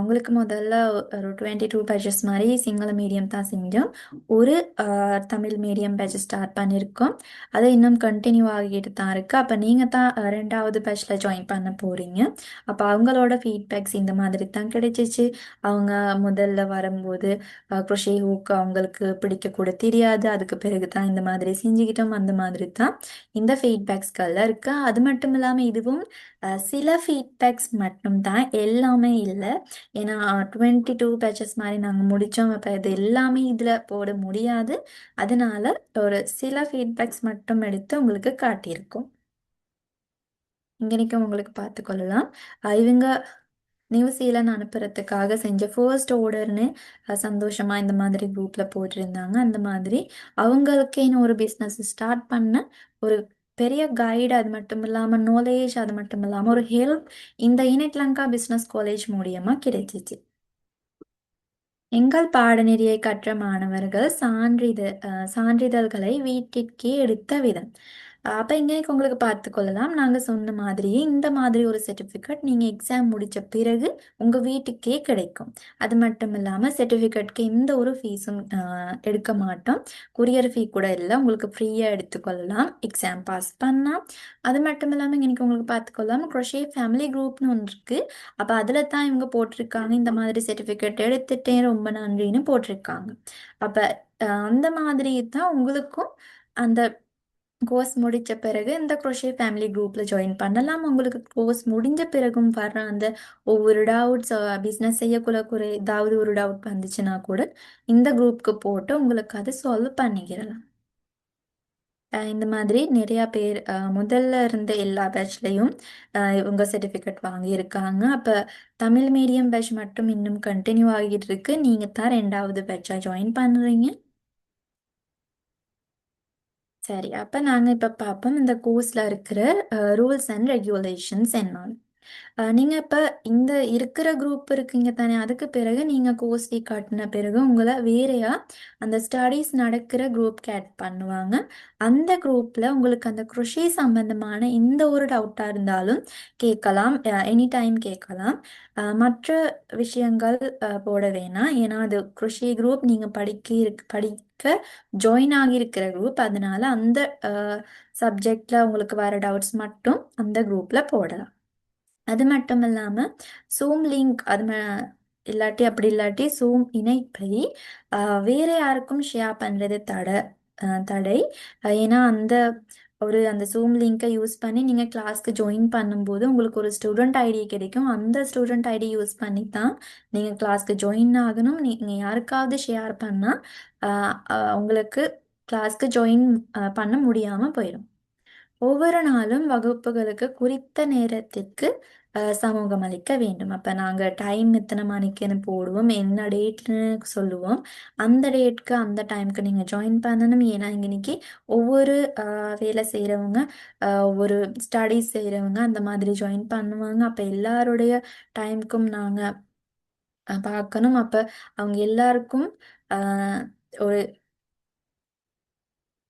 உங்களுக்கு முதல்ல ஒரு 22 பேஜஸ் மாதிரி சிங்கள மீடியம் தான் செஞ்சோம். ஒரு தமிழ் மீடியம் பேட்ச் ஸ்டார்ட் பண்ணியிருக்கோம். அது இன்னும் கண்டினியூ ஆகிட்டு தான் இருக்குது. அப்போ நீங்கள் தான் ரெண்டாவது பேட்சில் ஜாயின் பண்ண போகிறீங்க. அப்போ அவங்களோட ஃபீட்பேக்ஸ் இந்த மாதிரி தான் கிடைச்சிச்சு. அவங்க முதல்ல வரும்போது குரோஷே ஹூக் அவங்களுக்கு பிடிக்க கூட தெரியாது. அதுக்கு பிறகு தான் இந்த மாதிரி செஞ்சுக்கிட்டோம். அந்த மாதிரி தான் இந்த ஃபீட்பேக்ஸ்கள்லாம் இருக்கு. அது மட்டும் இல்லாமல் இதுவும் சில ஃபீட்பேக்ஸ் மட்டும்தான், எல்லாமே இல்லை. ஏன்னா 22 பேச்சஸ் மாதிரி நாங்கள் முடித்தோம். அப்போ இது எல்லாமே இதில் போட முடியாது. அதனால ஒரு சில ஃபீட்பேக்ஸ் மட்டும் எடுத்து உங்களுக்கு காட்டியிருக்கோம். இங்கனைக்கும் உங்களுக்கு பார்த்துக்கொள்ளலாம். இவங்க நியூசீலாந்து அனுப்புறதுக்காக செஞ்ச ஃபர்ஸ்ட் ஆர்டர்னு சந்தோஷமாக இந்த மாதிரி குரூப்பில் போட்டிருந்தாங்க. அந்த மாதிரி அவங்களுக்கேன்னு ஒரு பிஸ்னஸ் ஸ்டார்ட் பண்ண ஒரு பெரிய கைடு, அது மட்டும் இல்லாமல் நாலேஜ், அது மட்டும் இல்லாமல் ஒரு ஹெல்ப் இந்த யுனைட் லங்கா பிஸ்னஸ் காலேஜ் மூலியமாக கிடைச்சிச்சு. எங்கள் பாடநெறியை கற்ற மாணவர்கள் சான்றிதழ்களை வீட்டிற்கே எடுத்த விதம். அப்போ இங்கே உங்களுக்கு பார்த்துக்கொள்ளலாம். நாங்கள் சொன்ன மாதிரியே இந்த மாதிரி ஒரு சர்டிஃபிகேட் நீங்கள் எக்ஸாம் முடித்த பிறகு உங்கள் வீட்டுக்கே கிடைக்கும். அது மட்டும் இல்லாமல் சர்டிஃபிகேட்க்கு எந்த ஒரு ஃபீஸும் எடுக்க மாட்டோம். கொரியர் ஃபீ கூட இல்லை. உங்களுக்கு ஃப்ரீயாக எடுத்துக்கொள்ளலாம் எக்ஸாம் பாஸ் பண்ணால். அது மட்டும் இல்லாமல் இன்றைக்கி உங்களுக்கு பார்த்துக்கொள்ளலாம், குரோஷே ஃபேமிலி குரூப்னு ஒன்று இருக்குது. அப்போ அதில் தான் இவங்க போட்டிருக்காங்க, இந்த மாதிரி சர்டிஃபிகேட் எடுத்துட்டேன் ரொம்ப நன்றின்னு போட்டிருக்காங்க. அப்போ அந்த மாதிரி தான் உங்களுக்கும் அந்த கோர்ஸ் முடித்த பிறகு இந்த குரோஷே ஃபேமிலி குரூப்பில் ஜாயின் பண்ணலாம். உங்களுக்கு கோர்ஸ் முடிஞ்ச பிறகும் வர்ற அந்த ஒவ்வொரு டவுட்ஸ், பிஸ்னஸ் செய்யக்குள்ள ஏதாவது ஒரு டவுட் வந்துச்சுன்னா கூட இந்த குரூப்புக்கு போட்டு உங்களுக்கு அதை சால்வ் பண்ணிக்கிறலாம். இந்த மாதிரி நிறையா பேர் முதல்ல இருந்த எல்லா பேட்ச்லேயும் இவங்க சர்டிஃபிகேட் வாங்கியிருக்காங்க. அப்போ தமிழ் மீடியம் பேட்ச் மட்டும் இன்னும் கண்டினியூ ஆகிட்டு இருக்கு. நீங்கள் தான் ரெண்டாவது பேட்சாக ஜாயின் பண்ணுறீங்க. சரி, அப்போ நாங்கள் இப்போ பார்ப்போம் இந்த கோர்ஸில் இருக்கிற ரூல்ஸ் அண்ட் ரெகுலேஷன்ஸ் என்னன்னு. நீங்கள் இப்போ இந்த இருக்கிற குரூப் இருக்கீங்க தானே, அதுக்கு பிறகு நீங்கள் கோர்ஸ் ஃபீ காட்டின பிறகு உங்களை வேறையா அந்த ஸ்டடீஸ் நடக்கிற குரூப் கேட் பண்ணுவாங்க. அந்த குரூப்பில் உங்களுக்கு அந்த குரோஷே சம்பந்தமான எந்த ஒரு டவுட்டாக இருந்தாலும் கேட்கலாம், எனி டைம் கேட்கலாம். மற்ற விஷயங்கள் போட வேணாம். ஏன்னா அது குரோஷே குரூப் நீங்கள் படிக்க ஜாயின் ஆகியிருக்கிற குரூப். அதனால அந்த சப்ஜெக்டில் உங்களுக்கு வர டவுட்ஸ் மட்டும் அந்த குரூப்பில் போடலாம். அது மட்டும் இல்லாமல் சூம் லிங்க் இல்லாட்டி அப்படி இல்லாட்டி சூம் இணைப்பை வேற யாருக்கும் ஷேர் பண்ணுறது தடை. ஏன்னா அந்த சூம் லிங்கை யூஸ் பண்ணி நீங்கள் கிளாஸ்க்கு ஜாயின் பண்ணும்போது உங்களுக்கு ஒரு ஸ்டூடெண்ட் ஐடி கிடைக்கும். அந்த ஸ்டூடெண்ட் ஐடி யூஸ் பண்ணி தான் நீங்கள் கிளாஸ்க்கு ஜாயின் ஆகணும். நீங்கள் யாருக்காவது ஷேர் பண்ணால் உங்களுக்கு கிளாஸ்க்கு ஜாயின் பண்ண முடியாமல் போயிடும். ஒவ்வொரு நாளும் வகுப்புகளுக்கு குறித்த நேரத்திற்கு சமூகம் அளிக்க வேண்டும். அப்போ நாங்கள் டைம் எத்தனை மணிக்குன்னு போடுவோம், என்ன டேட்னு சொல்லுவோம். அந்த டேட்க்கு அந்த டைமுக்கு நீங்கள் ஜாயின் பண்ணணும். ஏன்னா இன்னைக்கு ஒவ்வொரு வேலை செய்கிறவங்க, ஒவ்வொரு ஸ்டடீஸ் செய்கிறவங்க அந்த மாதிரி ஜாயின் பண்ணுவாங்க. அப்போ எல்லாருடைய டைமுக்கும் நாங்கள் பார்க்கணும். அப்போ அவங்க எல்லாருக்கும் ஒரு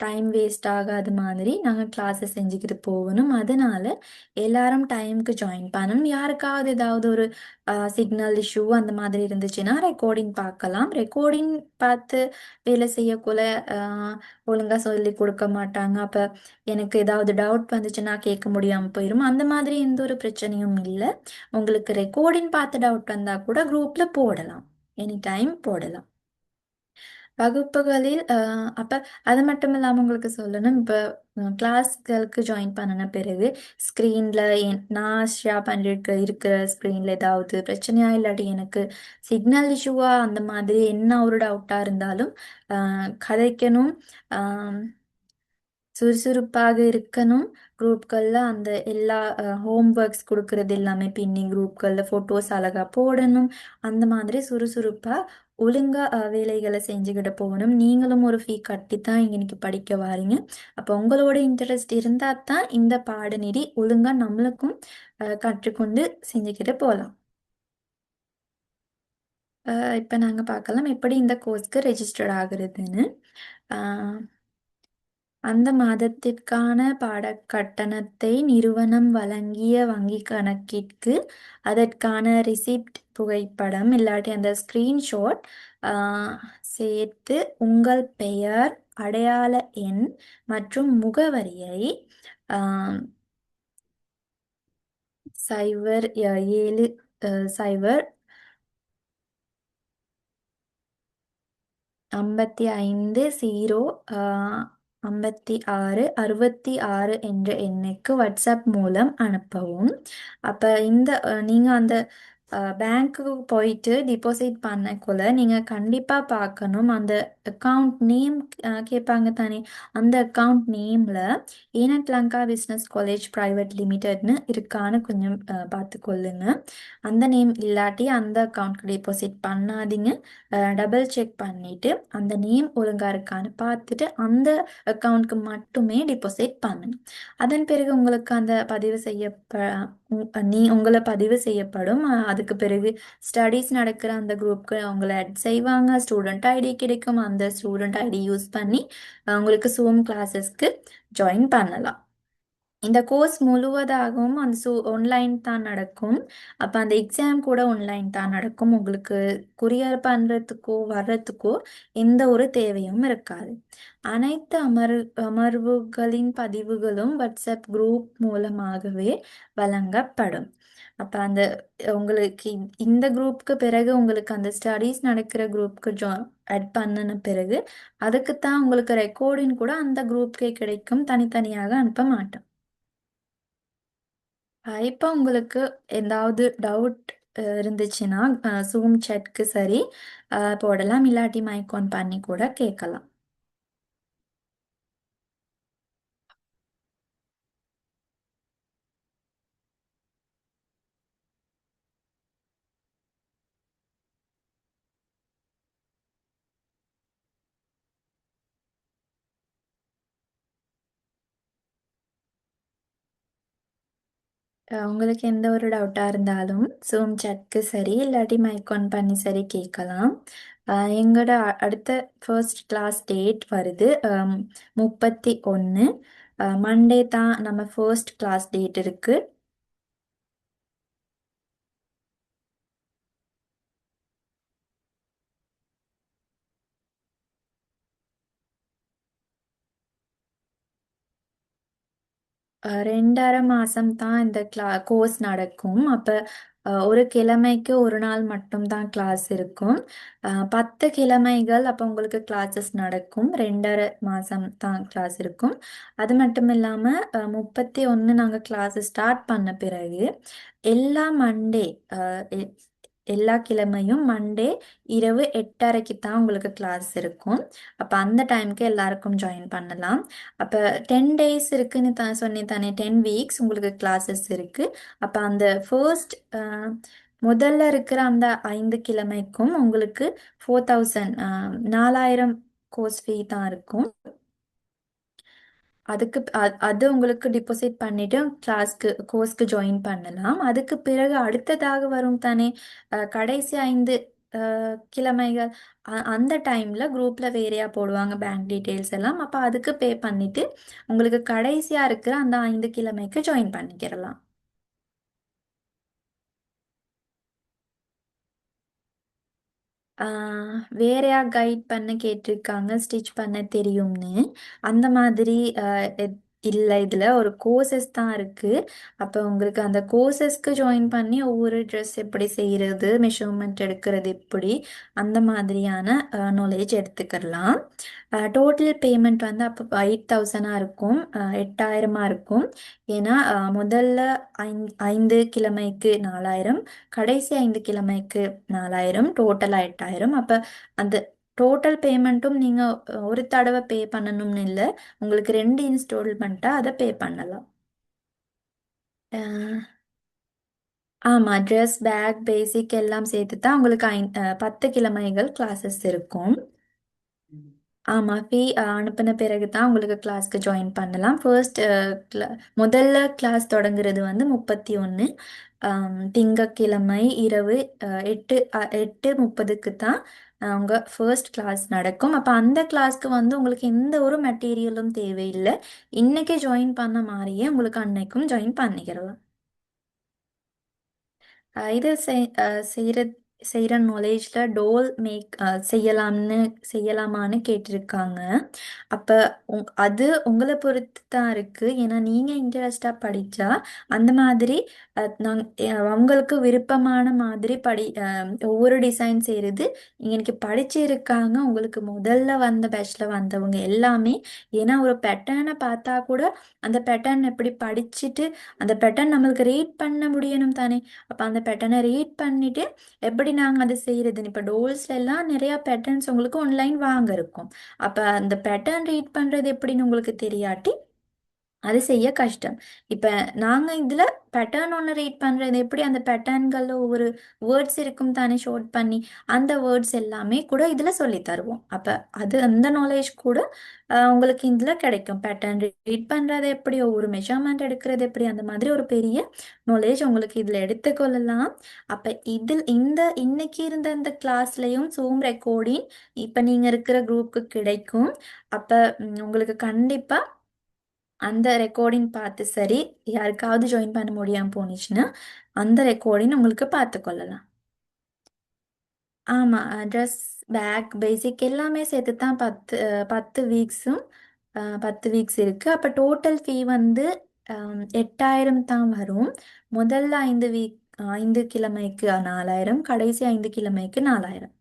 டைம் வேஸ்ட் ஆகாத மாதிரி நாங்கள் கிளாஸை செஞ்சுக்கிட்டு போகணும். அதனால் எல்லாரும் டைமுக்கு ஜாயின் பண்ணணும். யாருக்காவது ஏதாவது ஒரு சிக்னல் இஷ்யூ அந்த மாதிரி இருந்துச்சுன்னா ரெக்கார்டிங் பார்க்கலாம். ரெக்கார்டிங் பார்த்து வேலை செய்யக்குள்ள ஒழுங்காக சொல்லி கொடுக்க மாட்டாங்க. அப்போ எனக்கு ஏதாவது டவுட் வந்துச்சுன்னா கேட்க முடியாமல் போயிடும். அந்த மாதிரி எந்த ஒரு பிரச்சனையும் இல்லை. உங்களுக்கு ரெக்கார்டிங் பார்த்து டவுட் வந்தால் கூட குரூப்பில் போடலாம், எனி டைம் போடலாம். வகுப்புகளில் அப்போ அது மட்டும் இல்லாமல் உங்களுக்கு சொல்லணும், இப்போ கிளாஸ்களுக்கு ஜாயின் பண்ணின பிறகு ஸ்க்ரீனில் நான் ஷேர் பண்ணியிருக்க இருக்கிற ஸ்க்ரீனில் ஏதாவது பிரச்சனையா இல்லாட்டி எனக்கு சிக்னல் இஷ்யூவா அந்த மாதிரி என்ன ஒரு டவுட்டாக இருந்தாலும் கதைக்கணும். சுறுசுறுப்பாக இருக்கணும். குரூப்களில் அந்த எல்லா ஹோம் ஒர்க்ஸ் கொடுக்கறது எல்லாமே பின்னி குரூப்களில் ஃபோட்டோஸ் அழகாக போடணும். அந்த மாதிரி சுறுசுறுப்பாக ஒழுங்காக வேலைகளை செஞ்சுக்கிட்டு போகணும். நீங்களும் ஒரு ஃபீ கட்டி தான் இன்னைக்கு படிக்க வாரீங்க. அப்போ உங்களோட இன்ட்ரெஸ்ட் இருந்தால் தான் இந்த பாடநெறி ஒழுங்காக நம்மளுக்கும் கற்றுக்கொண்டு செஞ்சுக்கிட்டு போகலாம். இப்போ நாங்கள் பார்க்கலாம் எப்படி இந்த கோர்ஸ்க்கு ரெஜிஸ்டர் ஆகுறதுன்னு. அந்த மாதத்திற்கான பாடக்கட்டணத்தை நிறுவனம் வழங்கிய வங்கி கணக்கிற்கு அதற்கான ரிசிப்ட் புகைப்படம் இல்லாட்டி அந்த ஸ்கிரீன்ஷாட் சேர்த்து உங்கள் பெயர், அடையாள எண் மற்றும் முகவரியை ஆஹ், 07 55 56 என்ற எண்ணுக்கு வாட்ஸ்அப் மூலம் அனுப்பவும். அப்போ நீங்கள் அந்த பேங்க்குக்கு போயிட்டு டிபாசிட் பண்ணக்குள்ள நீங்கள் கண்டிப்பாக பார்க்கணும் அந்த அக்கவுண்ட் நேம் கேட்பாங்க தானே. அந்த அக்கவுண்ட் நேமில் ஏனட் லங்கா பிஸ்னஸ் காலேஜ் ப்ரைவேட் லிமிடெட்னு இருக்கான்னு கொஞ்சம் பார்த்துக்கொள்ளுங்க. அந்த நேம் இல்லாட்டி அந்த அக்கவுண்ட்க்கு டிபாசிட் பண்ணாதீங்க. டபுள் செக் பண்ணிட்டு அந்த நேம் ஒழுங்கா இருக்கான்னு பார்த்துட்டு அந்த அக்கவுண்ட்க்கு மட்டுமே டிபாசிட் பண்ணணும். அதன் பிறகு உங்களுக்கு அந்த பதிவு உங்களை பதிவு செய்யப்படும். அதுக்கு பிறகு ஸ்டடீஸ் நடக்கிற அந்த குரூப்க்கு அவங்கள ஆட் செய்வாங்க. ஸ்டூடெண்ட் ஐடி கிடைக்கும். அந்த ஸ்டூடெண்ட் ஐடி யூஸ் பண்ணி உங்களுக்கு Zoom கிளாஸஸ்க்கு ஜாயின் பண்ணலாம். இந்த கோர்ஸ் முழுவதாகவும் அந்த ஆன்லைன் தான் நடக்கும். அப்போ அந்த எக்ஸாம் கூட ஆன்லைன் தான் நடக்கும். உங்களுக்கு குரியர் பண்ணுறதுக்கோ வர்றதுக்கோ எந்த ஒரு தேவையும் இருக்காது. அனைத்து அமர்வுகளின் பதிவுகளும் வாட்ஸ்அப் குரூப் மூலமாகவே வழங்கப்படும். அப்போ உங்களுக்கு இந்த குரூப்புக்கு பிறகு உங்களுக்கு அந்த ஸ்டடீஸ் நடக்கிற குரூப்புக்கு ஆட் பண்ணின பிறகு அதுக்கு தான் உங்களுக்கு ரெக்கார்டிங் கூட அந்த குரூப்கே கிடைக்கும். தனித்தனியாக அனுப்ப மாட்டோம். இப்போ உங்களுக்கு ஏதாவது டவுட் இருந்துச்சுன்னா Zoom chatக்கு சரி போடலாம். இல்லாட்டி மைக் ஆன் பண்ணி கூட கேட்கலாம். உங்களுக்கு எந்த ஒரு டவுட்டாக இருந்தாலும் Zoom chatக்கு சரி இல்லாட்டி மைக் ஆன் பண்ணி சரி கேட்கலாம். எங்களோட அடுத்த ஃபர்ஸ்ட் கிளாஸ் டேட் வருது 31. மண்டே தான் நம்ம ஃபர்ஸ்ட் கிளாஸ் டேட் இருக்குது. ரெண்டரை மாதம் தான் இந்த கோர்ஸ் நடக்கும். அப்போ ஒரு கிழமைக்கு ஒரு நாள் மட்டும்தான் கிளாஸ் இருக்கும். 10 கிழமைகள் அப்போ உங்களுக்கு கிளாஸஸ் நடக்கும். ரெண்டரை மாதம் தான் கிளாஸ் இருக்கும். அது மட்டும் இல்லாமல் 31 நாங்கள் கிளாஸ் ஸ்டார்ட் பண்ண பிறகு எல்லா மண்டே எல்லா கிழமையும் மண்டே இரவு 8:30க்கு தான் உங்களுக்கு கிளாஸ் இருக்கும். அப்போ அந்த டைமுக்கு எல்லாருக்கும் ஜாயின் பண்ணலாம். அப்போ 10 டேஸ் இருக்குன்னு தான் சொன்னேன் தானே. 10 வீக்ஸ் உங்களுக்கு கிளாஸஸ் இருக்குது. அப்போ அந்த ஃபர்ஸ்ட் முதல்ல இருக்கிற அந்த 5 கிழமைக்கும் உங்களுக்கு 4000 4000 கோர்ஸ் ஃபீ தான் இருக்கும். அது உங்களுக்கு டிபாசிட் பண்ணிட்டு கோர்ஸ்க்கு ஜாயின் பண்ணலாம். அதுக்கு பிறகு அடுத்ததாக வரும் தானே கடைசி 5 கிழமைகள் அந்த டைமில் குரூப்பில் வேறையாக போடுவாங்க பேங்க் டீட்டெயில்ஸ் எல்லாம். அப்போ அதுக்கு பே பண்ணிவிட்டு உங்களுக்கு கடைசியாக இருக்கிற அந்த 5 கிழமைக்கு ஜாயின் பண்ணிக்கிறலாம். வேறையா கைட் பண்ண கேட்டிருக்காங்க ஸ்டிச் பண்ண தெரியும்னு. அந்த மாதிரி இல்லை, இதில் ஒரு கோர்சஸ் தான் இருக்குது. அப்போ உங்களுக்கு அந்த கோர்சஸ்க்கு ஜாயின் பண்ணி ஒவ்வொரு ட்ரெஸ் எப்படி செய்கிறது, மெஷர்மெண்ட் எடுக்கிறது எப்படி, அந்த மாதிரியான நாலேஜ் எடுத்துக்கலாம். டோட்டல் பேமெண்ட் வந்து அப்போ 8000 இருக்கும். 8000 இருக்கும். ஏன்னா முதல்ல 5 கிழமைக்கு 4000, கடைசி 5 கிழமைக்கு 4000, டோட்டலாக 8000. அப்போ அந்த டோட்டல் பேமெண்ட்டும் நீங்கள் ஒரு தடவை பே பண்ணணும்னு இல்லை, உங்களுக்கு 2 இன்ஸ்டால்மெண்ட்டாக அதை பே பண்ணலாம். ஆமாம், ட்ரெஸ், பேக், பேசிக் எல்லாம் சேர்த்து தான் உங்களுக்கு 10 கிழமைகள் கிளாஸஸ் இருக்கும். ஆமாம், ஃபீ அனுப்பின பிறகு தான் உங்களுக்கு கிளாஸ்க்கு ஜாயின் பண்ணலாம். முதல்ல கிளாஸ் தொடங்குறது வந்து 31 திங்கட்கிழமை இரவு 8:30க்கு தான் உங்க ஃபர்ஸ்ட் கிளாஸ் நடக்கும். அப்போ அந்த கிளாஸ்க்கு வந்து உங்களுக்கு எந்த ஒரு மெட்டீரியலும் தேவையில்லை. இன்னைக்கு ஜாயின் பண்ண மாதிரியே உங்களுக்கு அன்னைக்கும் ஜாயின் பண்ணிக்கிறலாம். இது செய்கிற செய்கிற நாலேஜில் டோல் மேக் செய்யலாமான்னு கேட்டிருக்காங்க. அப்போ அது உங்களை பொறுத்து தான் இருக்குது. ஏன்னா நீங்கள் இன்ட்ரெஸ்டாக படித்தா அந்த மாதிரி அவங்களுக்கு விருப்பமான மாதிரி ஒவ்வொரு டிசைன் செய்கிறது. இன்னைக்கு படிச்சிருக்காங்க உங்களுக்கு முதல்ல வந்த பேட்சில் வந்தவங்க எல்லாமே. ஏன்னா ஒரு பேட்டர்னை பார்த்தா கூட அந்த பேட்டர்ன் எப்படி படிச்சுட்டு அந்த பேட்டர்ன் நம்மளுக்கு ரீட் பண்ண முடியணும் தானே. அப்போ அந்த பேட்டர்னை ரீட் பண்ணிவிட்டு எப்படி நாங்கள் அதை செய்கிறதுன்னு இப்போ டோல்ஸ்ல எல்லாம் நிறையா பேட்டர்ன்ஸ் உங்களுக்கு ஆன்லைன் வாங்க இருக்கும். அப்போ அந்த பேட்டர்ன் ரீட் பண்ணுறது எப்படின்னு உங்களுக்கு தெரியாட்டி அது செய்ய கஷ்டம். இப்போ நாங்கள் இதில் பேட்டர்ன் ஒன்று ரீட் பண்ணுறது எப்படி, அந்த பேட்டர்ன்களில் ஒவ்வொரு வேர்ட்ஸ் இருக்கும் தானே ஷார்ட் பண்ணி, அந்த வேர்ட்ஸ் எல்லாமே கூட இதில் சொல்லி தருவோம். அப்போ அது அந்த நாலேஜ் கூட உங்களுக்கு இதில் கிடைக்கும். பேட்டர்ன் ரீட் பண்ணுறது எப்படி, ஒவ்வொரு மெஷர்மெண்ட் எடுக்கிறது எப்படி, அந்த மாதிரி ஒரு பெரிய நாலேஜ் உங்களுக்கு இதில் எடுத்துக்கொள்ளலாம். அப்போ இதில் இன்னைக்கு இருந்த இந்த கிளாஸ்லையும் ஜூம் ரெக்கார்டிங் இப்போ நீங்கள் இருக்கிற குரூப்புக்கு கிடைக்கும். அப்போ உங்களுக்கு கண்டிப்பாக அந்த ரெக்கார்டிங் பார்த்து சரி, யாருக்காவது ஜாயின் பண்ண முடியாமல் போணுச்சுன்னா அந்த ரெக்கார்டிங் உங்களுக்கு பார்த்து கொள்ளலாம். ஆமாம், ட்ரெஸ், பேக், பேசிக் எல்லாமே சேர்த்து தான் 10 வீக்ஸும் 10 வீக்ஸ் இருக்குது. அப்போ டோட்டல் ஃபீ வந்து 8,000 தான் வரும். முதல்ல 5 கிழமைக்கு 4,000, கடைசி 5 கிழமைக்கு 4,000.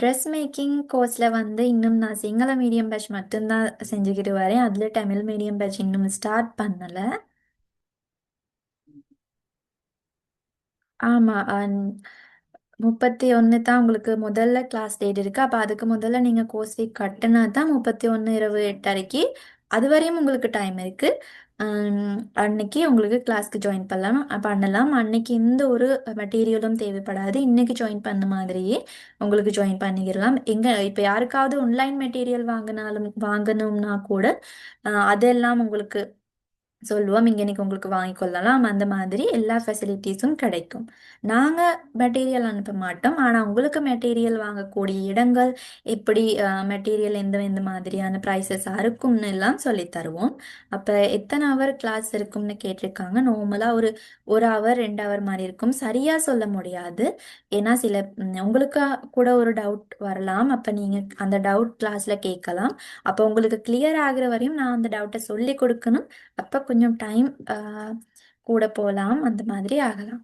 ட்ரெஸ் மேக்கிங் கோர்ஸில் வந்து இன்னும் நான் சிங்கள மீடியம் பேட்ச் மட்டும்தான் செஞ்சுக்கிட்டு வரேன். அதில் தமிழ் மீடியம் பேட்ச் இன்னும் ஸ்டார்ட் பண்ணலை. ஆமாம், 31 தான் உங்களுக்கு முதல்ல கிளாஸ் டேட் இருக்குது. அப்போ அதுக்கு முதல்ல நீங்கள் கோர்ஸ் ஃபீ கட்டினா தான் 31/28 அது வரையும் உங்களுக்கு டைம் இருக்குது. அன்னைக்கு உங்களுக்கு கிளாஸ்க்கு ஜாயின் பண்ணலாம். அன்னைக்கு எந்த ஒரு மெட்டீரியலும் தேவைப்படாது. இன்னைக்கு ஜாயின் பண்ண மாதிரியே உங்களுக்கு ஜாயின் பண்ணிக்கிறலாம். இப்போ யாருக்காவது ஆன்லைன் மெட்டீரியல் வாங்கணும்னா கூட அதெல்லாம் உங்களுக்கு சொல்லுவோம். இங்கே இன்னைக்கு உங்களுக்கு வாங்கிக்கொள்ளலாம். அந்த மாதிரி எல்லா ஃபெசிலிட்டிஸும் கிடைக்கும். நாங்கள் மெட்டீரியல் அனுப்ப மாட்டோம். ஆனால் உங்களுக்கு மெட்டீரியல் வாங்கக்கூடிய இடங்கள் எப்படி, மெட்டீரியல் எந்த எந்த மாதிரியான ப்ரைஸஸாக இருக்கும்னு எல்லாம் சொல்லித் தருவோம். அப்போ எத்தனை ஹவர் கிளாஸ் இருக்கும்னு கேட்டிருக்காங்க. நார்மலாக ஒரு ஹவர் 2 ஹவர் மாதிரி இருக்கும். சரியாக சொல்ல முடியாது. ஏன்னா உங்களுக்கு கூட ஒரு டவுட் வரலாம். அப்போ நீங்கள் அந்த டவுட் கிளாஸில் கேட்கலாம். அப்போ உங்களுக்கு கிளியர் ஆகுற வரையும் நான் அந்த டவுட்டை சொல்லி கொடுக்கணும். அப்போ கொஞ்சம் டைம் கூட போகலாம், அந்த மாதிரி ஆகலாம்.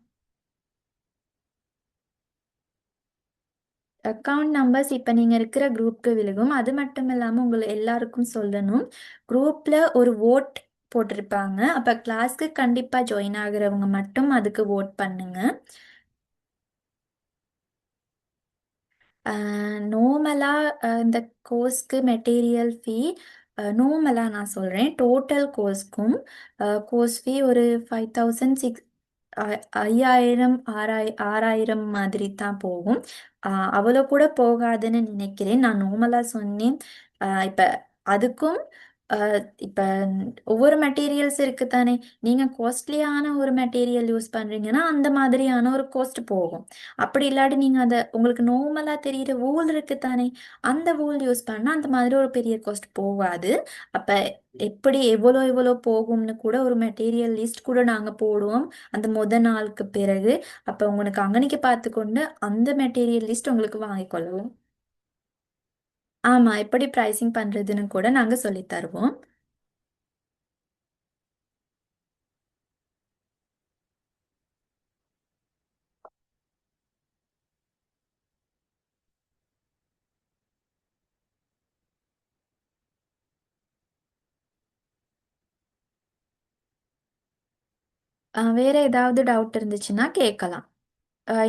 அக்கௌண்ட் நம்பர்ஸ் இப்போ நீங்கள் இருக்கிற குரூப்க்கு விழுகும். அது மட்டும் இல்லாமல் எல்லாருக்கும் சொல்லணும், குரூப்பில் ஒரு ஓட் போட்டிருப்பாங்க. அப்போ கிளாஸ்க்கு கண்டிப்பாக ஜாயின் ஆகுறவங்க மட்டும் அதுக்கு ஓட் பண்ணுங்க. நார்மலாக இந்த கோர்ஸ்க்கு மெட்டீரியல் ஃபீ நார்மலாக நான் சொல்கிறேன், டோட்டல் கோர்ஸ் ஃபீ ஒரு 5,000 5,000 6,000 மாதிரி தான் போகும். அவ்வளோ கூட போகாதுன்னு நினைக்கிறேன். நான் நார்மலாக சொன்னேன். இப்போ அதுக்கும் இப்போ ஒவ்வொரு மெட்டீரியல்ஸ் இருக்குது தானே. நீங்கள் காஸ்ட்லியான ஒரு மெட்டீரியல் யூஸ் பண்ணுறீங்கன்னா அந்த மாதிரியான ஒரு காஸ்ட் போகும். அப்படி இல்லாட்டி நீங்கள் உங்களுக்கு நார்மலாக தெரிகிற வூல் இருக்குது தானே, அந்த வூல் யூஸ் பண்ணால் அந்த மாதிரி ஒரு பெரிய காஸ்ட் போகாது. அப்போ எப்படி எவ்வளோ எவ்வளோ போகும்னு கூட ஒரு மெட்டீரியல் லிஸ்ட் கூட நாங்கள் போடுவோம் அந்த நாளுக்கு பிறகு. அப்போ உங்களுக்கு அங்கனைக்கு பார்த்துக்கொண்டு அந்த மெட்டீரியல் லிஸ்ட் உங்களுக்கு வாங்கிக் கொள்ளவும். ஆமாம், எப்படி ப்ரைஸிங் பண்ணுறதுன்னு கூட நாங்கள் சொல்லித் தருவோம். வேற ஏதாவது டவுட் இருந்துச்சுன்னா கேட்கலாம்.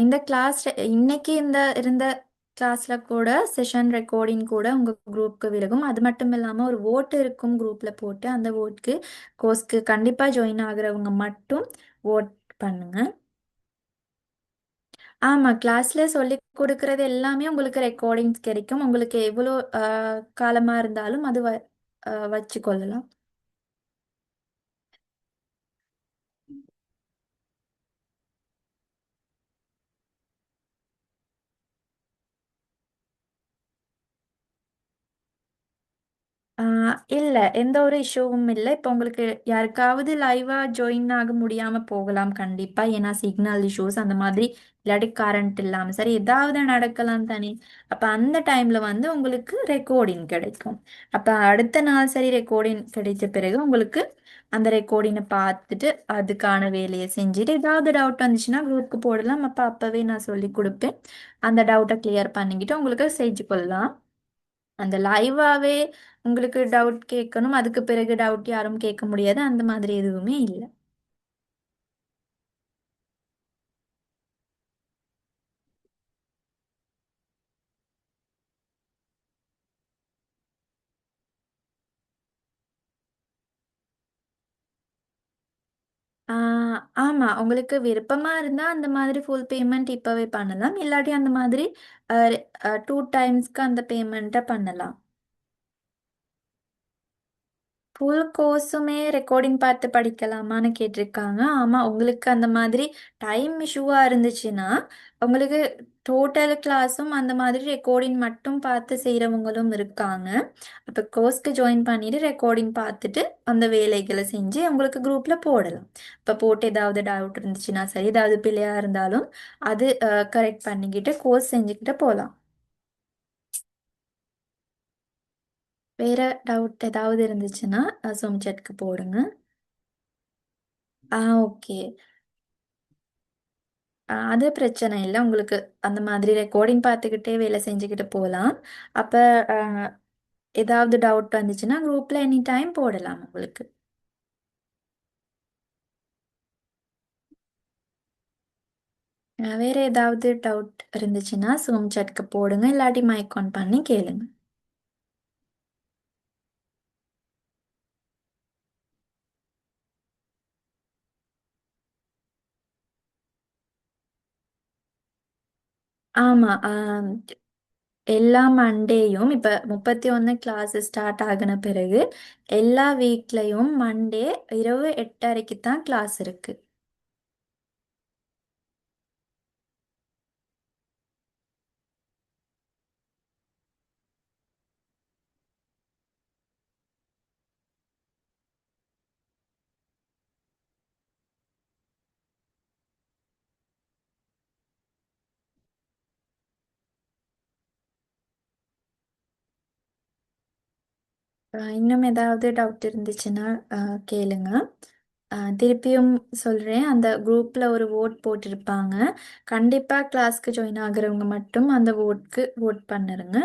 இந்த கிளாஸ் இன்னைக்கு இருந்த கிளாஸில் கூட செஷன் ரெக்கார்டிங் கூட உங்கள் குரூப்புக்கு விலகும். அது மட்டும் இல்லாமல் ஒரு ஓட்டு இருக்கும் குரூப்பில் போட்டு, அந்த ஓட்டுக்கு கோர்ஸ்க்கு கண்டிப்பாக ஜாயின் ஆகுறவங்க மட்டும் ஓட் பண்ணுங்க. ஆமாம், கிளாஸில் சொல்லி கொடுக்கறது எல்லாமே உங்களுக்கு ரெக்கார்டிங்ஸ் கிடைக்கும். உங்களுக்கு எவ்வளோ காலமாக இருந்தாலும் அது வச்சு கொள்ளலாம். இல்ல எந்த ஒரு இஷ்யூவும் இல்லை. இப்போ உங்களுக்கு யாருக்காவது லைவா ஜாயின் ஆக முடியாம போகலாம் கண்டிப்பா. ஏன்னா சிக்னல் இஷ்யூஸ் அந்த மாதிரி, இல்லாட்டி கரண்ட் இல்லாம சரி ஏதாவது நடக்கலாம் தானே. அப்ப அந்த டைம்ல வந்து உங்களுக்கு ரெக்கார்டிங் கிடைக்கும். அப்ப அடுத்த நாள் சரி ரெக்கார்டிங் கிடைச்ச பிறகு உங்களுக்கு அந்த ரெக்கார்டிங்கை பார்த்துட்டு அதுக்கான வேலையை செஞ்சுட்டு ஏதாவது டவுட் வந்துச்சுன்னா குரூப்புக்கு போடலாம். அப்ப அப்பவே நான் சொல்லி கொடுப்பேன். அந்த டவுட்டை கிளியர் பண்ணிக்கிட்டு உங்களுக்கு செஞ்சு கொள்ளலாம். அந்த லைவாவே உங்களுக்கு டவுட் கேட்கணும், அதுக்கு பிறகு டவுட் யாரும் கேட்க முடியாது, அந்த மாதிரி எதுவுமே இல்லை. ஆமா, உங்களுக்கு விருப்பமா இருந்தா அந்த மாதிரி ஃபுல் பேமெண்ட் இப்பவே பண்ணலாம். இல்லாட்டி அந்த மாதிரி 2 டைம்ஸ்க்கு அந்த பேமெண்ட்டை பண்ணலாம். ஃபுல் கோர்ஸுமே ரெக்கார்டிங் பார்த்து படிக்கலாமான்னு கேட்டிருக்காங்க. ஆமாம், உங்களுக்கு அந்த மாதிரி டைம் இஷ்யூவாக இருந்துச்சுன்னா உங்களுக்கு டோட்டல் கிளாஸும் அந்த மாதிரி ரெக்கார்டிங் மட்டும் பார்த்து செய்கிறவங்களும் இருக்காங்க. அப்போ கோர்ஸ்க்கு ஜாயின் பண்ணிட்டு ரெக்கார்டிங் பார்த்துட்டு அந்த வேலைகளை செஞ்சு உங்களுக்கு குரூப்பில் போடலாம். இப்போ போட்டு ஏதாவது டவுட் இருந்துச்சுன்னா சரி, ஏதாவது பிள்ளையாக இருந்தாலும் அது கரெக்ட் பண்ணிக்கிட்டு கோர்ஸ் செஞ்சுக்கிட்டு போகலாம். வேற டவுட் ஏதாவது இருந்துச்சுன்னா சோம் சாட்க்கு போடுங்க. ஓகே. அது பிரச்சனை இல்லை. உங்களுக்கு அந்த மாதிரி ரெக்கார்டிங் பார்த்துக்கிட்டே வேலை செஞ்சுக்கிட்டு போகலாம். அப்போ ஏதாவது டவுட் வந்துச்சுன்னா குரூப்பில் எனி டைம் போடலாம் உங்களுக்கு. வேற ஏதாவது டவுட் இருந்துச்சுன்னா சூம் சாட்க்கு போடுங்க, இல்லாட்டி மைக் ஆன் பண்ணி கேளுங்க. ஆமாம், எல்லா மண்டேயும் இப்போ 31 கிளாஸ் ஸ்டார்ட் ஆகின பிறகு எல்லா வீக்லேயும் மண்டே இரவு 8:30க்கு தான் கிளாஸ் இருக்கு. இன்னும் ஏதாவது டவுட் இருந்துச்சுன்னா கேளுங்க. திருப்பியும் சொல்கிறேன், அந்த குரூப்பில் ஒரு ஓட் போட்டிருப்பாங்க. கண்டிப்பாக கிளாஸ்க்கு ஜாயின் ஆகுறவங்க மட்டும் அந்த ஓட்க்கு ஓட் பண்ணுருங்க.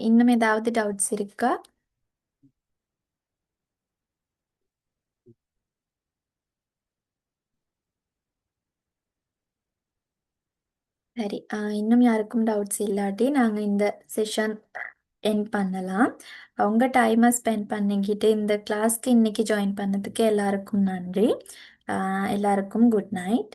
இன்னும் ஏதாவது டவுட்ஸ் இருக்கா? சரி, இன்னும் யாருக்கும் டவுட்ஸ் இல்லாட்டி நாங்கள் இந்த செஷன் என் பண்ணலாம். உங்கள் டைமை ஸ்பெண்ட் பண்ணிக்கிட்டு இந்த கிளாஸ்க்கு இன்னைக்கு ஜாயின் பண்ணதுக்கு எல்லாருக்கும் நன்றி. எல்லாருக்கும் குட் நைட்.